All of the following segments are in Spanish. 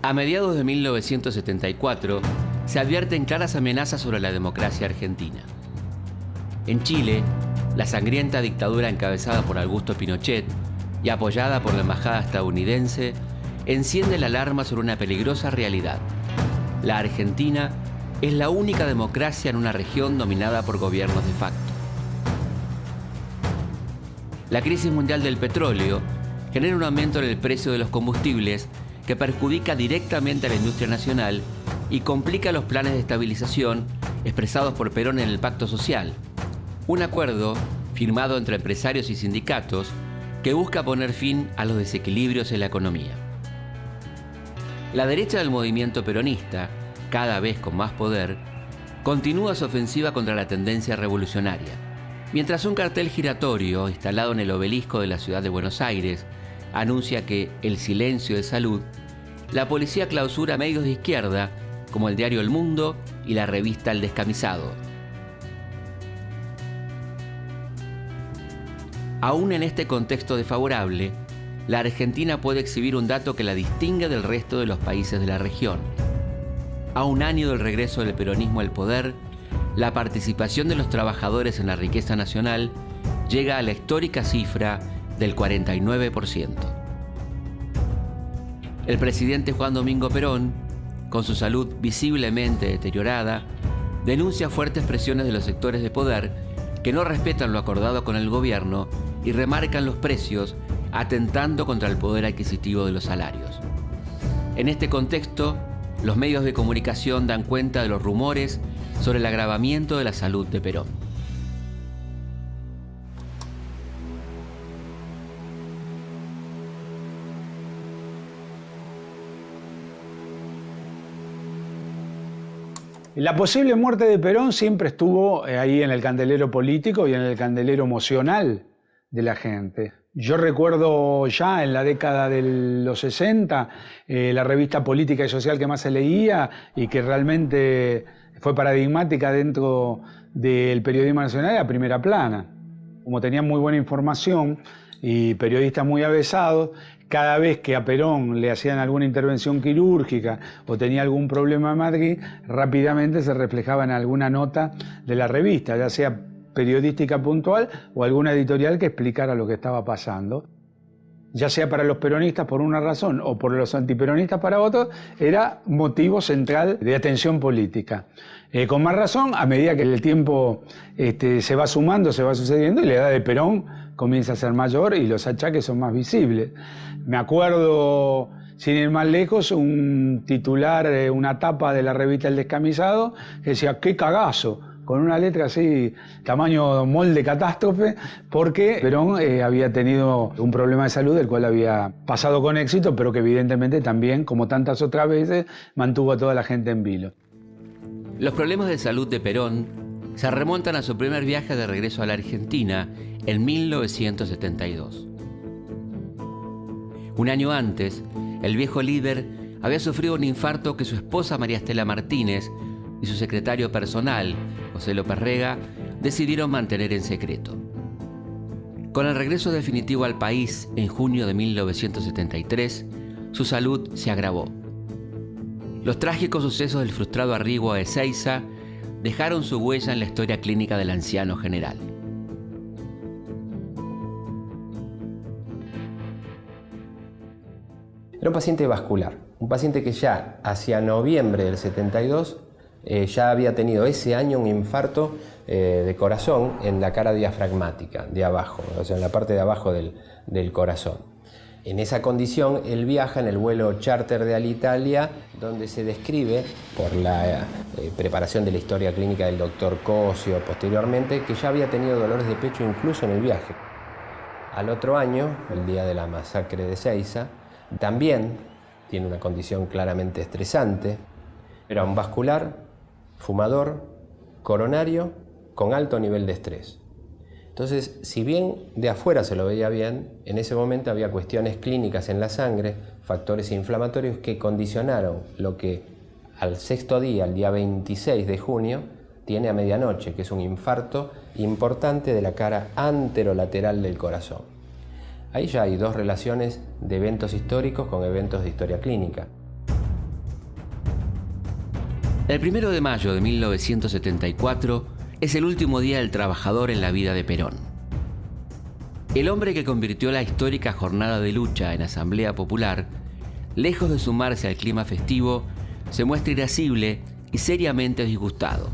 A mediados de 1974 se advierten claras amenazas sobre la democracia argentina. En Chile, la sangrienta dictadura encabezada por Augusto Pinochet y apoyada por la embajada estadounidense enciende la alarma sobre una peligrosa realidad. La Argentina es la única democracia en una región dominada por gobiernos de facto. La crisis mundial del petróleo genera un aumento en el precio de los combustibles que perjudica directamente a la industria nacional y complica los planes de estabilización expresados por Perón en el Pacto Social, un acuerdo firmado entre empresarios y sindicatos que busca poner fin a los desequilibrios en la economía. La derecha del movimiento peronista, cada vez con más poder, continúa su ofensiva contra la tendencia revolucionaria, mientras un cartel giratorio instalado en el obelisco de la ciudad de Buenos Aires anuncia que el silencio de salud, la policía clausura medios de izquierda como el diario El Mundo y la revista El Descamisado. Aún en este contexto desfavorable, la Argentina puede exhibir un dato que la distingue del resto de los países de la región. A un año del regreso del peronismo al poder, la participación de los trabajadores en la riqueza nacional llega a la histórica cifra del 49%. El presidente Juan Domingo Perón, con su salud visiblemente deteriorada, denuncia fuertes presiones de los sectores de poder que no respetan lo acordado con el gobierno y remarcan los precios, atentando contra el poder adquisitivo de los salarios. En este contexto, los medios de comunicación dan cuenta de los rumores sobre el agravamiento de la salud de Perón. La posible muerte de Perón siempre estuvo ahí en el candelero político y en el candelero emocional de la gente. Yo recuerdo ya en la década de los 60, la revista política y social que más se leía y que realmente fue paradigmática dentro del periodismo nacional era Primera Plana. Como tenían muy buena información y periodistas muy avesados, cada vez que a Perón le hacían alguna intervención quirúrgica o tenía algún problema en Madrid, rápidamente se reflejaba en alguna nota de la revista, ya sea periodística puntual o alguna editorial que explicara lo que estaba pasando. Ya sea para los peronistas por una razón o por los antiperonistas para otros, era motivo central de atención política. Con más razón, a medida que el tiempo se va sumando, se va sucediendo y la edad de Perón comienza a ser mayor y los achaques son más visibles. Me acuerdo, sin ir más lejos, un titular, una tapa de la revista El Descamisado que decía ¡qué cagazo!, con una letra así, tamaño molde catástrofe, porque Perón había tenido un problema de salud del cual había pasado con éxito, pero que evidentemente también, como tantas otras veces, mantuvo a toda la gente en vilo. Los problemas de salud de Perón se remontan a su primer viaje de regreso a la Argentina en 1972. Un año antes, el viejo líder había sufrido un infarto que su esposa María Estela Martínez y su secretario personal, José López Rega, decidieron mantener en secreto. Con el regreso definitivo al país en junio de 1973, su salud se agravó. Los trágicos sucesos del frustrado arribo a Ezeiza dejaron su huella en la historia clínica del anciano general. Era un paciente vascular, un paciente que ya hacia noviembre del 72 ya había tenido ese año un infarto de corazón en la cara diafragmática, de abajo, o sea, en la parte de abajo del corazón. En esa condición, él viaja en el vuelo charter de Alitalia, donde se describe, por la preparación de la historia clínica del doctor Cosio posteriormente, que ya había tenido dolores de pecho incluso en el viaje. Al otro año, el día de la masacre de Ezeiza, también tiene una condición claramente estresante. Era un vascular, fumador, coronario, con alto nivel de estrés. Entonces, si bien de afuera se lo veía bien, en ese momento había cuestiones clínicas en la sangre, factores inflamatorios que condicionaron lo que al sexto día, el día 26 de junio, tiene a medianoche, que es un infarto importante de la cara anterolateral del corazón. Ahí ya hay dos relaciones de eventos históricos con eventos de historia clínica. El 1 de mayo de 1974 es el último día del trabajador en la vida de Perón. El hombre que convirtió la histórica jornada de lucha en Asamblea Popular, lejos de sumarse al clima festivo, se muestra irascible y seriamente disgustado.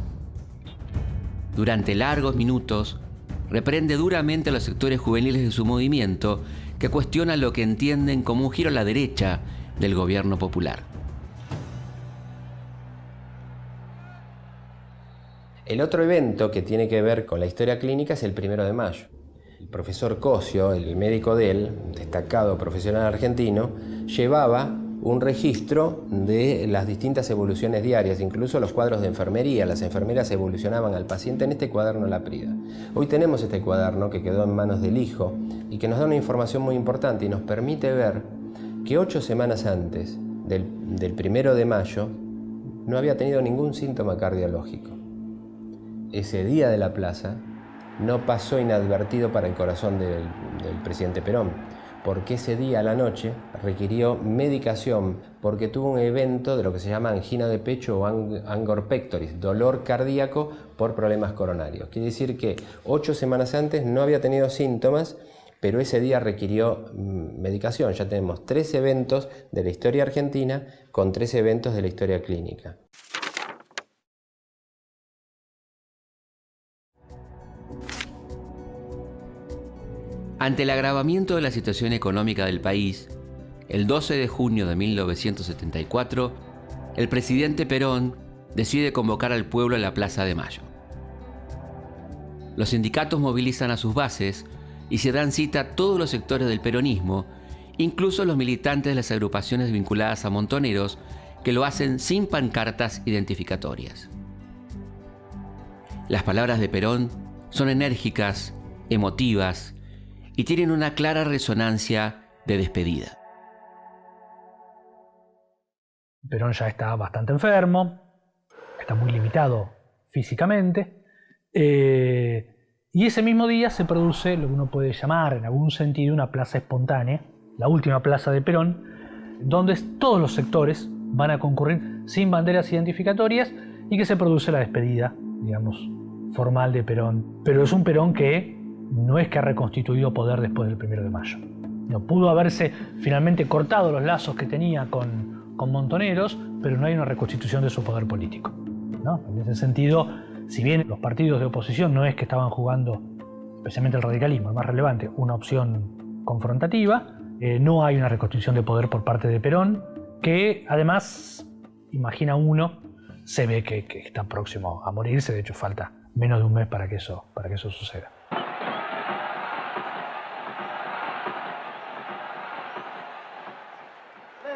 Durante largos minutos, reprende duramente a los sectores juveniles de su movimiento que cuestionan lo que entienden como un giro a la derecha del gobierno popular. El otro evento que tiene que ver con la historia clínica es el 1 de mayo. El profesor Cosio, el médico de él, destacado profesional argentino, llevaba un registro de las distintas evoluciones diarias, incluso los cuadros de enfermería. Las enfermeras evolucionaban al paciente en este cuaderno Laprida. Hoy tenemos este cuaderno que quedó en manos del hijo y que nos da una información muy importante y nos permite ver que 8 semanas antes del 1 de mayo no había tenido ningún síntoma cardiológico. Ese día de la plaza no pasó inadvertido para el corazón del presidente Perón, porque ese día a la noche requirió medicación porque tuvo un evento de lo que se llama angina de pecho o angor pectoris, dolor cardíaco por problemas coronarios. Quiere decir que 8 semanas antes no había tenido síntomas, pero ese día requirió medicación. Ya tenemos 3 eventos de la historia argentina con 3 eventos de la historia clínica. Ante el agravamiento de la situación económica del país, el 12 de junio de 1974, el presidente Perón decide convocar al pueblo a la Plaza de Mayo. Los sindicatos movilizan a sus bases y se dan cita a todos los sectores del peronismo, incluso los militantes de las agrupaciones vinculadas a Montoneros, que lo hacen sin pancartas identificatorias. Las palabras de Perón son enérgicas, emotivas, y tienen una clara resonancia de despedida. Perón ya está bastante enfermo, está muy limitado físicamente, y ese mismo día se produce lo que uno puede llamar en algún sentido una plaza espontánea, la última plaza de Perón, donde todos los sectores van a concurrir sin banderas identificatorias y que se produce la despedida, digamos, formal de Perón. Pero es un Perón que no es que ha reconstituido poder después del 1 de mayo. No pudo haberse finalmente cortado los lazos que tenía con Montoneros, pero no hay una reconstitución de su poder político, ¿no? En ese sentido, si bien los partidos de oposición no es que estaban jugando, especialmente el radicalismo, el más relevante, una opción confrontativa, no hay una reconstitución de poder por parte de Perón, que además, imagina uno, se ve que está próximo a morirse. De hecho, falta menos de un mes para que eso suceda.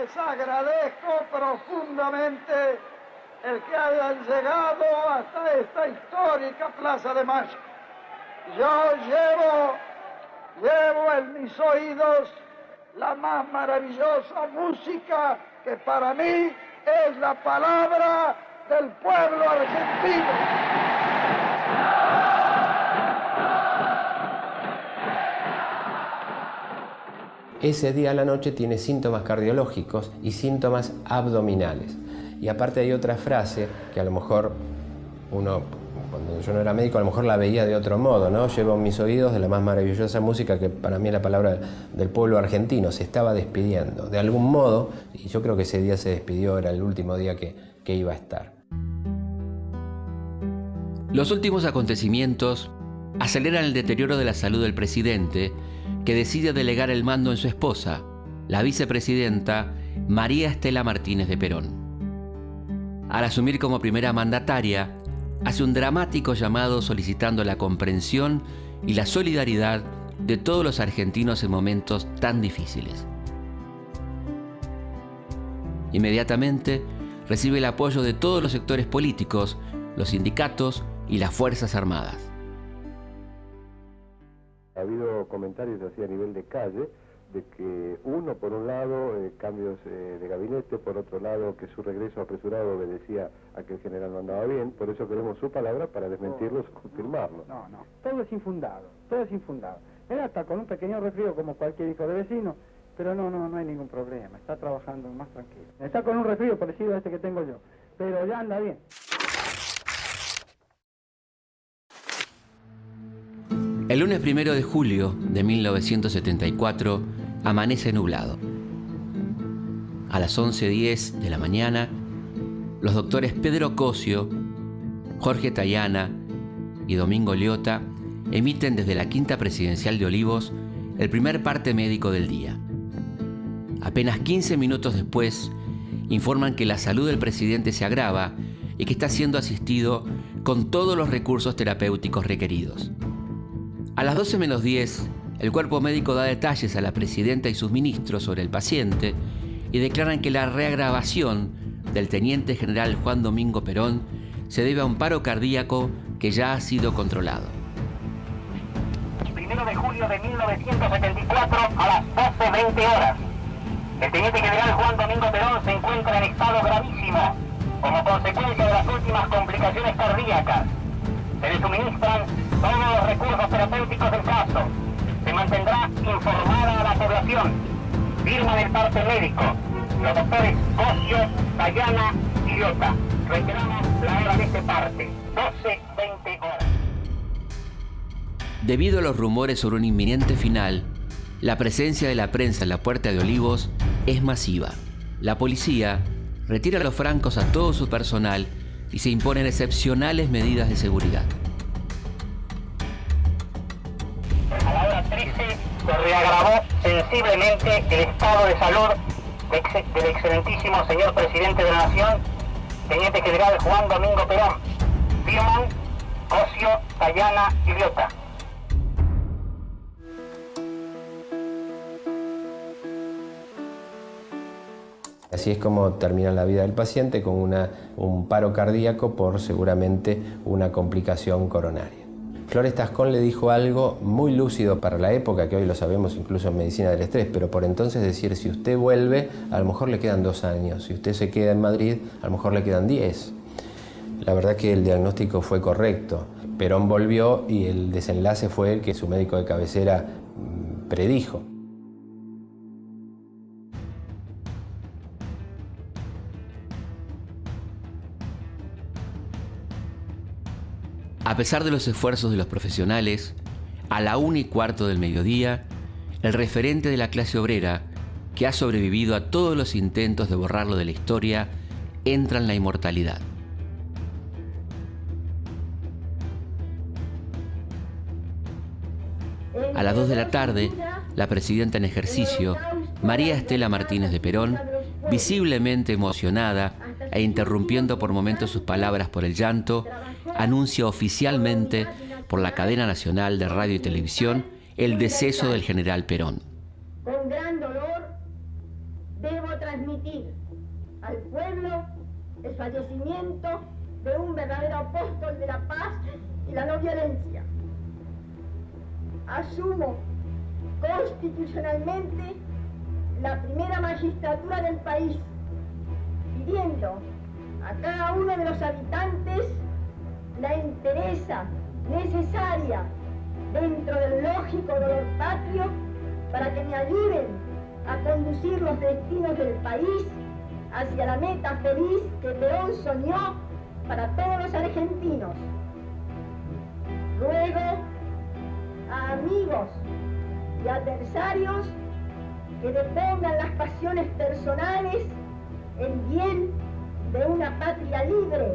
Les agradezco profundamente el que hayan llegado hasta esta histórica Plaza de Mayo. Yo llevo en mis oídos la más maravillosa música que para mí es la palabra del pueblo argentino. Ese día a la noche tiene síntomas cardiológicos y síntomas abdominales. Y aparte hay otra frase que a lo mejor uno, cuando yo no era médico, a lo mejor la veía de otro modo, ¿no? Llevo en mis oídos de la más maravillosa música que para mí es la palabra del pueblo argentino. Se estaba despidiendo de algún modo, y yo creo que ese día se despidió, era el último día que iba a estar. Los últimos acontecimientos aceleran el deterioro de la salud del presidente, que decide delegar el mando en su esposa, la vicepresidenta María Estela Martínez de Perón. Al asumir como primera mandataria, hace un dramático llamado solicitando la comprensión y la solidaridad de todos los argentinos en momentos tan difíciles. Inmediatamente recibe el apoyo de todos los sectores políticos, los sindicatos y las Fuerzas Armadas. Ha habido comentarios así a nivel de calle de que uno, por un lado, cambios de gabinete, por otro lado, que su regreso apresurado obedecía a que el general no andaba bien. Por eso queremos su palabra para desmentirlos o confirmarlo. No, todo es infundado, todo es infundado. Él hasta con un pequeño resfrío como cualquier hijo de vecino, pero no hay ningún problema, está trabajando más tranquilo. Está con un resfrío parecido a este que tengo yo, pero ya anda bien. El lunes 1 de julio de 1974 amanece nublado. A las 11:10 de la mañana, los doctores Pedro Cosio, Jorge Tayana y Domingo Liotta emiten desde la Quinta Presidencial de Olivos el primer parte médico del día. Apenas 15 minutos después, informan que la salud del presidente se agrava y que está siendo asistido con todos los recursos terapéuticos requeridos. A las 12:10, el cuerpo médico da detalles a la presidenta y sus ministros sobre el paciente y declaran que la reagravación del teniente general Juan Domingo Perón se debe a un paro cardíaco que ya ha sido controlado. 1 de julio de 1974 a las 12:20 horas. El teniente general Juan Domingo Perón se encuentra en estado gravísimo como consecuencia de las últimas complicaciones cardíacas. Se le suministran todos los recursos terapéuticos del caso. Se mantendrá informada a la población. Firma del parte médico. Los doctores Cosio, Tayana y Liotta. Reiteramos la hora de este parte. 12:20 horas. Debido a los rumores sobre un inminente final, la presencia de la prensa en la Puerta de Olivos es masiva. La policía retira a los francos a todo su personal y se imponen excepcionales medidas de seguridad. A la hora 13 se reagravó sensiblemente el estado de salud del excelentísimo señor presidente de la Nación, teniente general Juan Domingo Perón. Firman Cosio, Tayana y Liotta. Así es como termina la vida del paciente, con un paro cardíaco por seguramente una complicación coronaria. Flores Tascón le dijo algo muy lúcido para la época, que hoy lo sabemos incluso en medicina del estrés, pero por entonces decir, si usted vuelve, a lo mejor le quedan 2 años, si usted se queda en Madrid, a lo mejor le quedan 10. La verdad que el diagnóstico fue correcto. Perón volvió y el desenlace fue el que su médico de cabecera predijo. A pesar de los esfuerzos de los profesionales, a la 1:15 del mediodía, el referente de la clase obrera, que ha sobrevivido a todos los intentos de borrarlo de la historia, entra en la inmortalidad. A las 2 de la tarde, la presidenta en ejercicio, María Estela Martínez de Perón, visiblemente emocionada e interrumpiendo por momentos sus palabras por el llanto, anuncia oficialmente por la cadena nacional de radio y televisión el deceso del general Perón. Con gran dolor debo transmitir al pueblo el fallecimiento de un verdadero apóstol de la paz y la no violencia. Asumo constitucionalmente la primera magistratura del país, pidiendo a cada uno de los habitantes la entereza necesaria dentro del lógico dolor patrio para que me ayuden a conducir los destinos del país hacia la meta feliz que Perón soñó para todos los argentinos. Ruego a amigos y adversarios que depongan las pasiones personales en bien de una patria libre,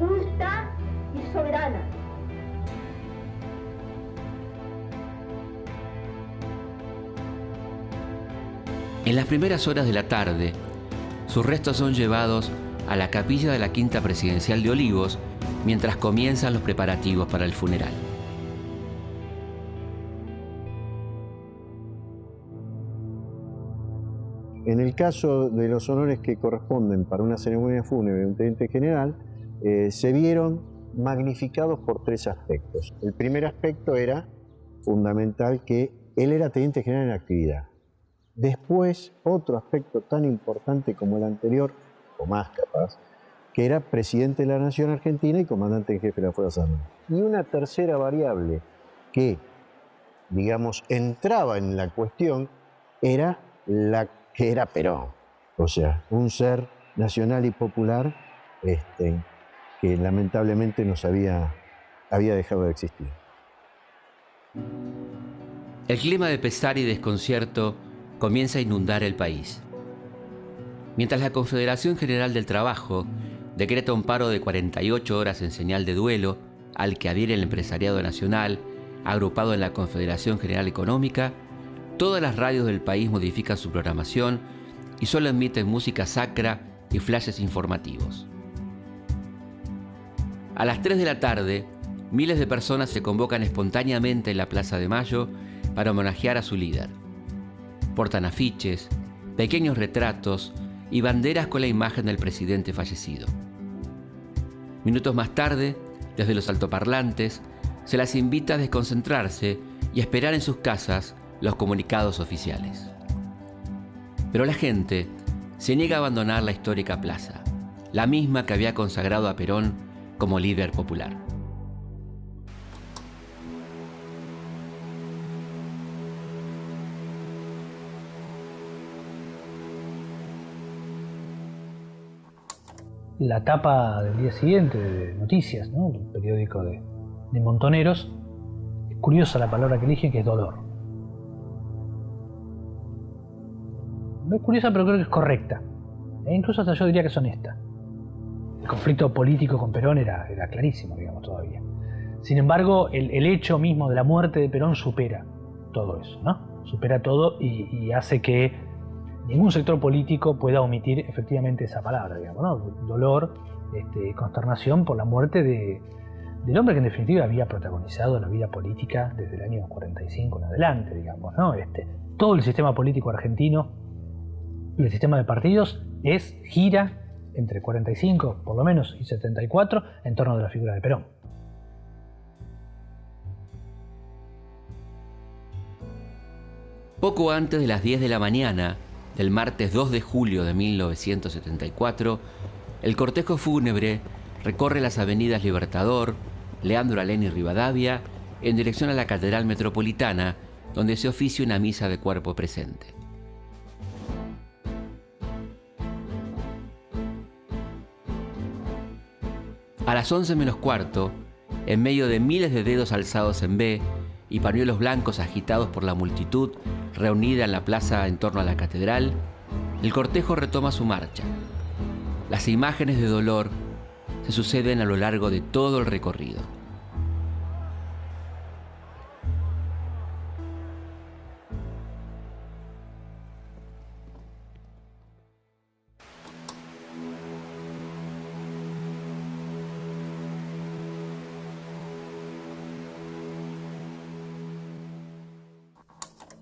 justa y soberana. En las primeras horas de la tarde, sus restos son llevados a la capilla de la Quinta Presidencial de Olivos mientras comienzan los preparativos para el funeral. En el caso de los honores que corresponden para una ceremonia fúnebre de un teniente general, se vieron magnificados por 3 aspectos. El primer aspecto era fundamental, que él era teniente general en actividad. Después, otro aspecto tan importante como el anterior, o más capaz, que era presidente de la Nación Argentina y comandante en jefe de las Fuerzas Armadas. Y una tercera variable que, digamos, entraba en la cuestión, era la que era Perón. O sea, un ser nacional y popular que lamentablemente había dejado de existir. El clima de pesar y desconcierto comienza a inundar el país. Mientras la Confederación General del Trabajo decreta un paro de 48 horas en señal de duelo, al que adhiere el empresariado nacional, agrupado en la Confederación General Económica, todas las radios del país modifican su programación y solo emiten música sacra y flashes informativos. A las 3 de la tarde, miles de personas se convocan espontáneamente en la Plaza de Mayo para homenajear a su líder. Portan afiches, pequeños retratos y banderas con la imagen del presidente fallecido. Minutos más tarde, desde los altoparlantes, se las invita a desconcentrarse y a esperar en sus casas los comunicados oficiales. Pero la gente se niega a abandonar la histórica plaza, la misma que había consagrado a Perón como líder popular. La tapa del día siguiente de Noticias, ¿no?, el periódico de Montoneros, es curiosa la palabra que eligen, que es dolor. No es curiosa, pero creo que es correcta. E incluso hasta yo diría que es honesta. El conflicto político con Perón era clarísimo, digamos, todavía. Sin embargo, el hecho mismo de la muerte de Perón supera todo eso, ¿no? Supera todo y hace que ningún sector político pueda omitir efectivamente esa palabra, digamos, ¿no? Dolor, consternación por la muerte del hombre que en definitiva había protagonizado la vida política desde el año 45 en adelante, digamos, ¿no? Todo el sistema político argentino y el sistema de partidos gira entre 45, por lo menos, y 74 en torno de la figura de Perón. Poco antes de las 10 de la mañana del martes 2 de julio de 1974, el cortejo fúnebre recorre las avenidas Libertador, Leandro Alem y Rivadavia en dirección a la Catedral Metropolitana, donde se oficia una misa de cuerpo presente. A las 11 menos cuarto, en medio de miles de dedos alzados en B y pañuelos blancos agitados por la multitud reunida en la plaza en torno a la catedral, el cortejo retoma su marcha. Las imágenes de dolor se suceden a lo largo de todo el recorrido.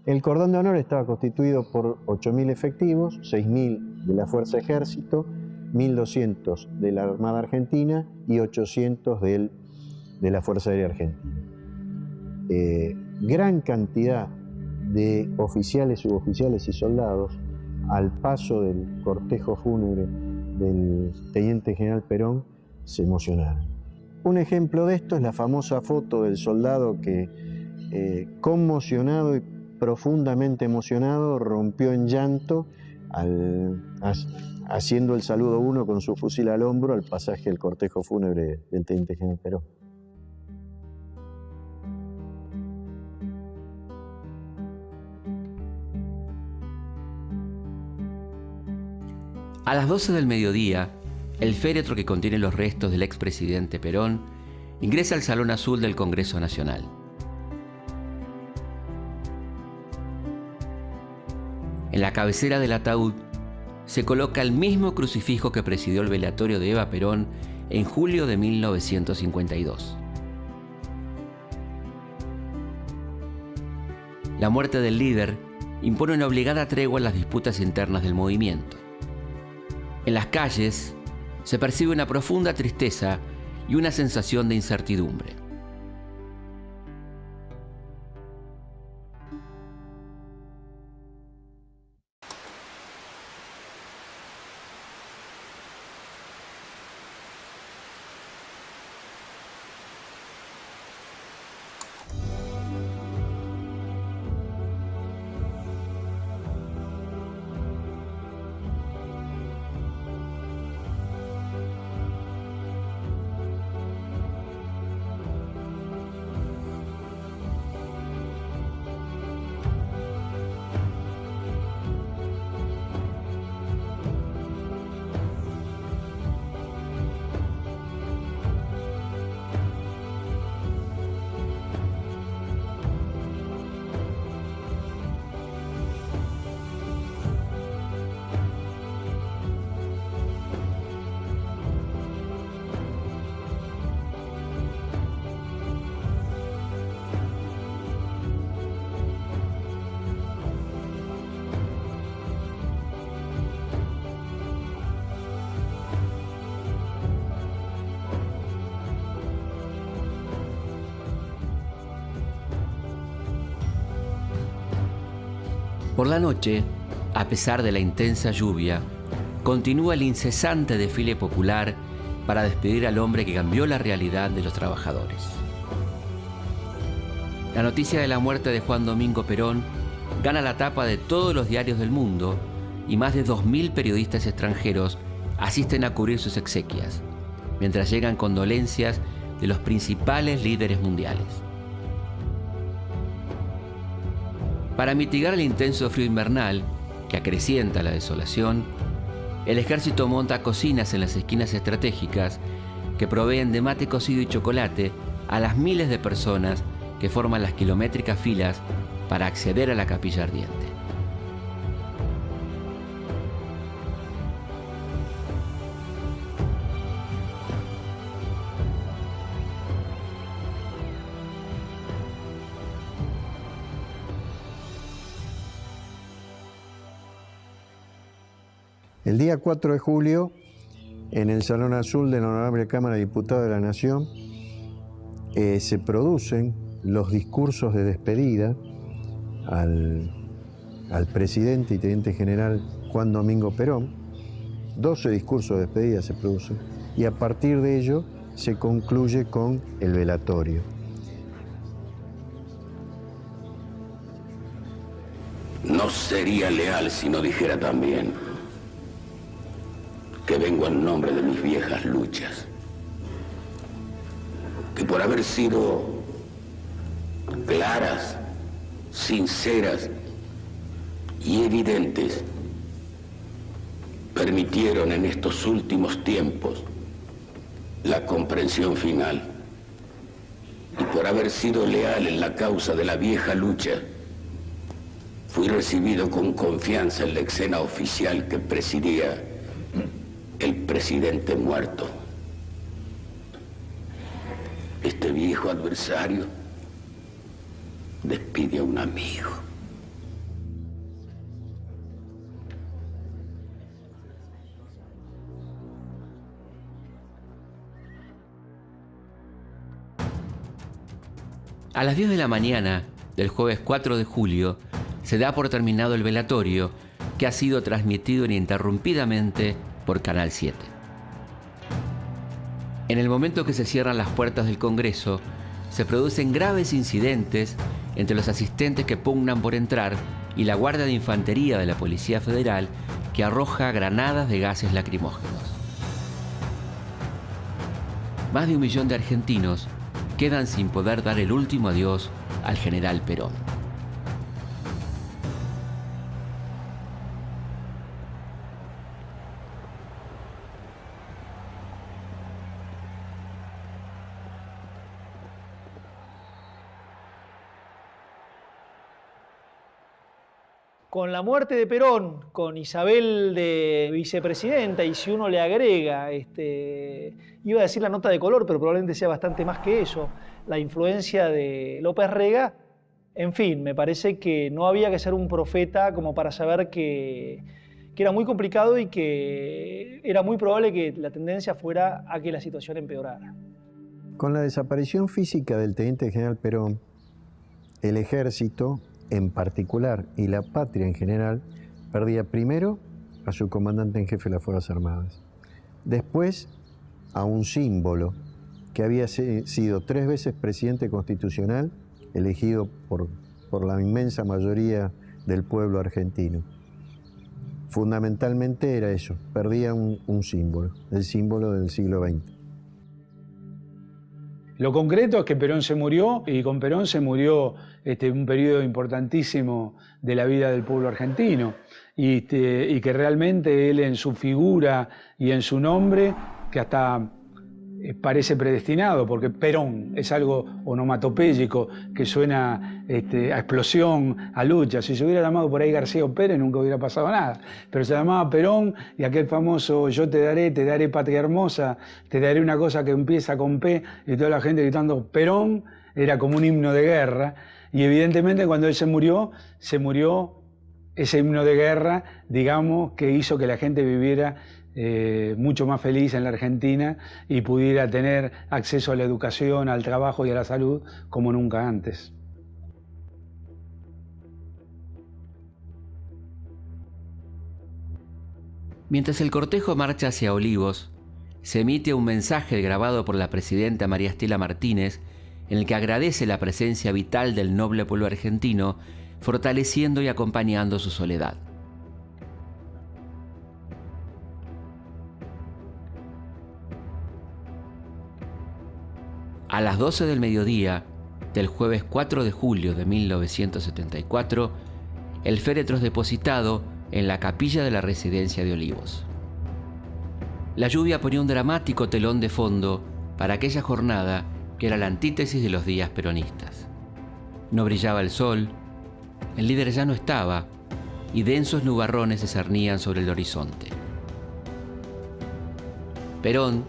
El cordón de honor estaba constituido por 8.000 efectivos, 6.000 de la Fuerza Ejército, 1.200 de la Armada Argentina y 800 de la Fuerza Aérea Argentina. Gran cantidad de oficiales, suboficiales y soldados al paso del cortejo fúnebre del Teniente General Perón se emocionaron. Un ejemplo de esto es la famosa foto del soldado que, conmocionado y profundamente emocionado, rompió en llanto haciendo el saludo 1 con su fusil al hombro al pasaje del cortejo fúnebre del Teniente General Perón. A las 12 del mediodía, el féretro que contiene los restos del expresidente Perón ingresa al Salón Azul del Congreso Nacional. En la cabecera del ataúd se coloca el mismo crucifijo que presidió el velatorio de Eva Perón en julio de 1952. La muerte del líder impone una obligada tregua en las disputas internas del movimiento. En las calles se percibe una profunda tristeza y una sensación de incertidumbre. Por la noche, a pesar de la intensa lluvia, continúa el incesante desfile popular para despedir al hombre que cambió la realidad de los trabajadores. La noticia de la muerte de Juan Domingo Perón gana la tapa de todos los diarios del mundo y más de 2.000 periodistas extranjeros asisten a cubrir sus exequias, mientras llegan condolencias de los principales líderes mundiales. Para mitigar el intenso frío invernal, que acrecienta la desolación, el ejército monta cocinas en las esquinas estratégicas que proveen de mate cocido y chocolate a las miles de personas que forman las kilométricas filas para acceder a la capilla ardiente. El día 4 de julio, en el Salón Azul de la Honorable Cámara de Diputados de la Nación, se producen los discursos de despedida al presidente y teniente general Juan Domingo Perón. 12 discursos de despedida se producen y a partir de ello se concluye con el velatorio. No sería leal si no dijera también que vengo en nombre de mis viejas luchas, que por haber sido claras, sinceras y evidentes, permitieron en estos últimos tiempos la comprensión final, y por haber sido leal en la causa de la vieja lucha, fui recibido con confianza en la escena oficial que presidía el presidente muerto. Este viejo adversario despide a un amigo. A las 10 de la mañana del jueves 4 de julio se da por terminado el velatorio, que ha sido transmitido ininterrumpidamente por Canal 7. En el momento que se cierran las puertas del Congreso, se producen graves incidentes entre los asistentes que pugnan por entrar y la Guardia de Infantería de la Policía Federal, que arroja granadas de gases lacrimógenos. Más de 1 millón de argentinos quedan sin poder dar el último adiós al general Perón. Con la muerte de Perón, con Isabel de vicepresidenta, y si uno le agrega, iba a decir la nota de color, pero probablemente sea bastante más que eso, la influencia de López Rega, en fin, me parece que no había que ser un profeta como para saber que era muy complicado y que era muy probable que la tendencia fuera a que la situación empeorara. Con la desaparición física del teniente general Perón, el ejército en particular y la patria en general perdía primero a su comandante en jefe de las Fuerzas Armadas, después a un símbolo que había sido 3 veces presidente constitucional, elegido por la inmensa mayoría del pueblo argentino. Fundamentalmente era eso, perdía un símbolo, el símbolo del siglo XX. Lo concreto es que Perón se murió, y con Perón se murió un periodo importantísimo de la vida del pueblo argentino, y que realmente él en su figura y en su nombre, que hasta parece predestinado, porque Perón es algo onomatopéyico que suena a explosión, a lucha. Si se hubiera llamado por ahí García o Pérez nunca hubiera pasado nada, pero se llamaba Perón, y aquel famoso yo te daré patria hermosa, te daré una cosa que empieza con P, y toda la gente gritando Perón, era como un himno de guerra, y evidentemente cuando él se murió ese himno de guerra, digamos, que hizo que la gente viviera mucho más feliz en la Argentina y pudiera tener acceso a la educación, al trabajo y a la salud como nunca antes. Mientras el cortejo marcha hacia Olivos, se emite un mensaje grabado por la presidenta María Estela Martínez en el que agradece la presencia vital del noble pueblo argentino, fortaleciendo y acompañando su soledad. A las 12 del mediodía del jueves 4 de julio de 1974, el féretro es depositado en la capilla de la residencia de Olivos. La lluvia ponía un dramático telón de fondo para aquella jornada que era la antítesis de los días peronistas. No brillaba el sol, el líder ya no estaba y densos nubarrones se cernían sobre el horizonte. Perón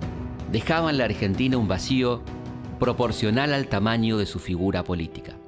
dejaba en la Argentina un vacío proporcional al tamaño de su figura política.